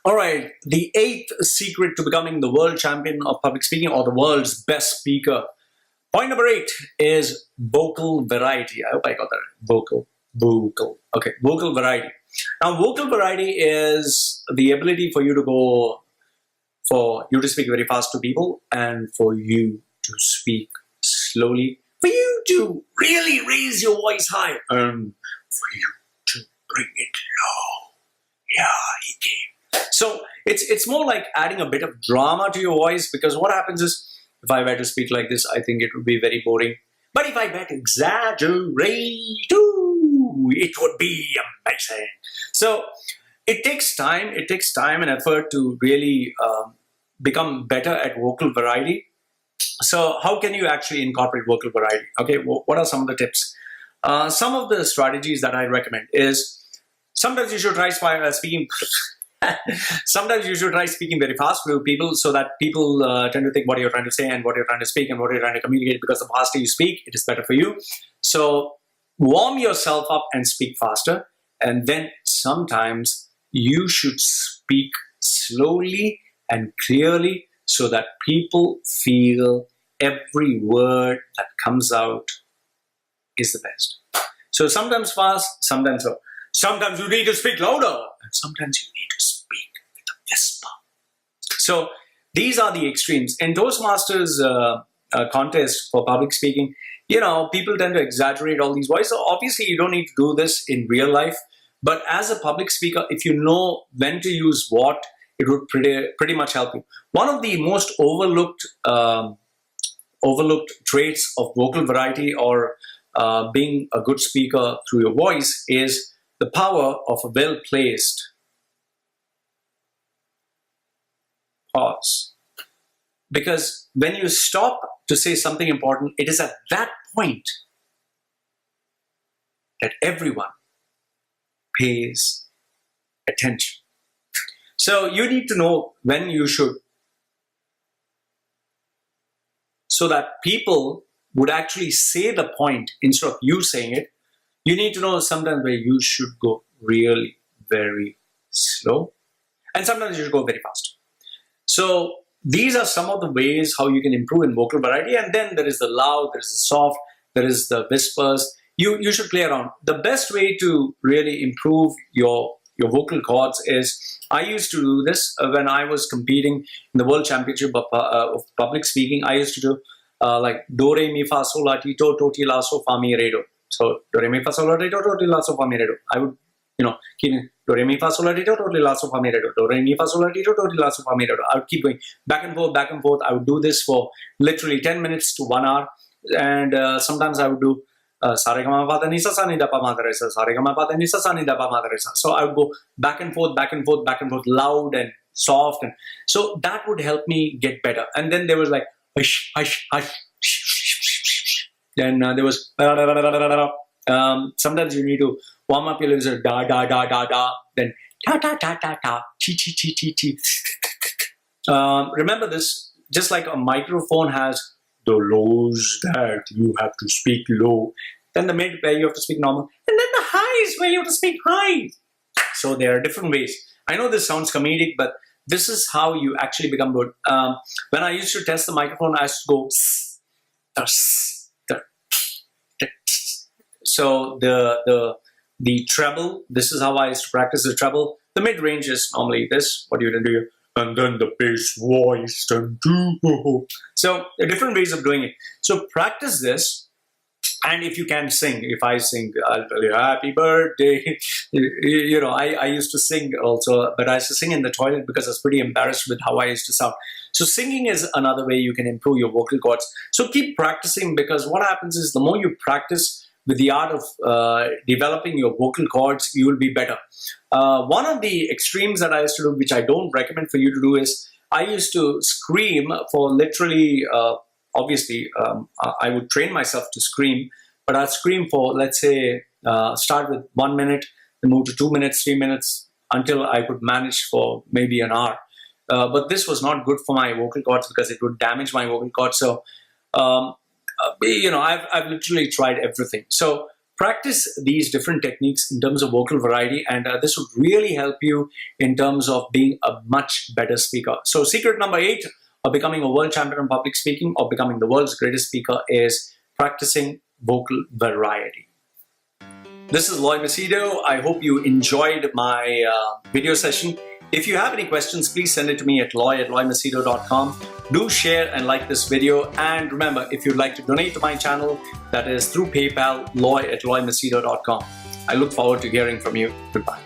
All right, the eighth secret to becoming the world champion of public speaking or the world's best speaker. Point number 8 is vocal variety. I hope I got that. Vocal. Okay, vocal variety. Now, vocal variety is the ability for you to speak very fast to people and for you to speak slowly, for you to really raise your voice high, and for you to bring it low. Yeah, he came. So it's more like adding a bit of drama to your voice, because what happens is, if I were to speak like this, I think it would be very boring. But if I were to exaggerate, it would be amazing. So it takes time. It takes time and effort to really become better at vocal variety. So how can you actually incorporate vocal variety? Okay, what are some of the tips? Some of the strategies that I recommend is sometimes you should try speaking. Sometimes you should try speaking very fast to people, so that people tend to think what you're trying to say and what you're trying to speak and what you're trying to communicate, because the faster you speak, it is better for you. So warm yourself up and speak faster. And then sometimes you should speak slowly and clearly so that people feel every word that comes out is the best. So sometimes fast, sometimes slow. Sometimes you need to speak louder, and sometimes you need to speak with a whisper. So these are the extremes. In Toastmasters contest for public speaking, people tend to exaggerate all these voices. So obviously, you don't need to do this in real life. But as a public speaker, if you know when to use what, it would pretty much help you. One of the most overlooked traits of vocal variety or being a good speaker through your voice is the power of a well-placed pause. Because when you stop to say something important, it is at that point that everyone pays attention. So you need to know when you should, so that people would actually say the point instead of you saying it. You need to know sometimes where you should go really very slow, and sometimes you should go very fast. So these are some of the ways how you can improve in vocal variety. And then there is the loud, there is the soft, there is the whispers. You should play around. The best way to really improve your vocal cords is, I used to do this when I was competing in the World Championship of public speaking. I used to do like do, re, mi, fa, sol, la, ti, do, ti, la, so, fa, mi, re, do. So do, re, mi, fa, sol, la, ti, do, ti, la, so, fa, mi, re, do. I would, keep do, re, mi, fa, sol, la, ti, do, ti, la, so, fa, mi, re, do. Do, re, mi, fa, sol, la, ti, do, ti, la, so, fa, mi, re, do. I would keep going back and forth, back and forth. I would do this for literally 10 minutes to 1 hour. And sometimes I would do so I would go back and forth, back and forth, back and forth, loud and soft, and so that would help me get better. And then there was like hush, hush, hush. Then there was sometimes you need to warm up your lips, da da da da da, then ta ta ta ta ta, chi chi chi chi chi. Remember this, just like a microphone has the lows that you have to speak low, then the mid where you have to speak normal, and then the highs where you have to speak high. So there are different ways. I know this sounds comedic, but this is how you actually become good. When I used to test the microphone, I used to go so the treble, this is how I used to practice the treble. The mid range is normally this, what you're going to do, and then the bass voice. So there are different ways of doing it. So practice this. And if you can sing, if I sing, I'll tell you happy birthday. I used to sing also, but I used to sing in the toilet because I was pretty embarrassed with how I used to sound. So singing is another way you can improve your vocal cords. So keep practicing, because what happens is the more you practice with the art of developing your vocal cords, you will be better. One of the extremes that I used to do, which I don't recommend for you to do, is I used to scream for literally, obviously, I would train myself to scream, but I'd scream for, let's say, start with 1 minute, then move to 2 minutes, 3 minutes, until I could manage for maybe an hour. But this was not good for my vocal cords because it would damage my vocal cords. So, I've literally tried everything. So practice these different techniques in terms of vocal variety, and this would really help you in terms of being a much better speaker. So secret number 8 of becoming a world champion in public speaking or becoming the world's greatest speaker is practicing vocal variety. This is Machedo. I hope you enjoyed my video session. If you have any questions, please send it to me at loy@loymachedo.com. Do share and like this video. And remember, if you'd like to donate to my channel, that is through PayPal, loy@loymachedo.com. I look forward to hearing from you. Goodbye.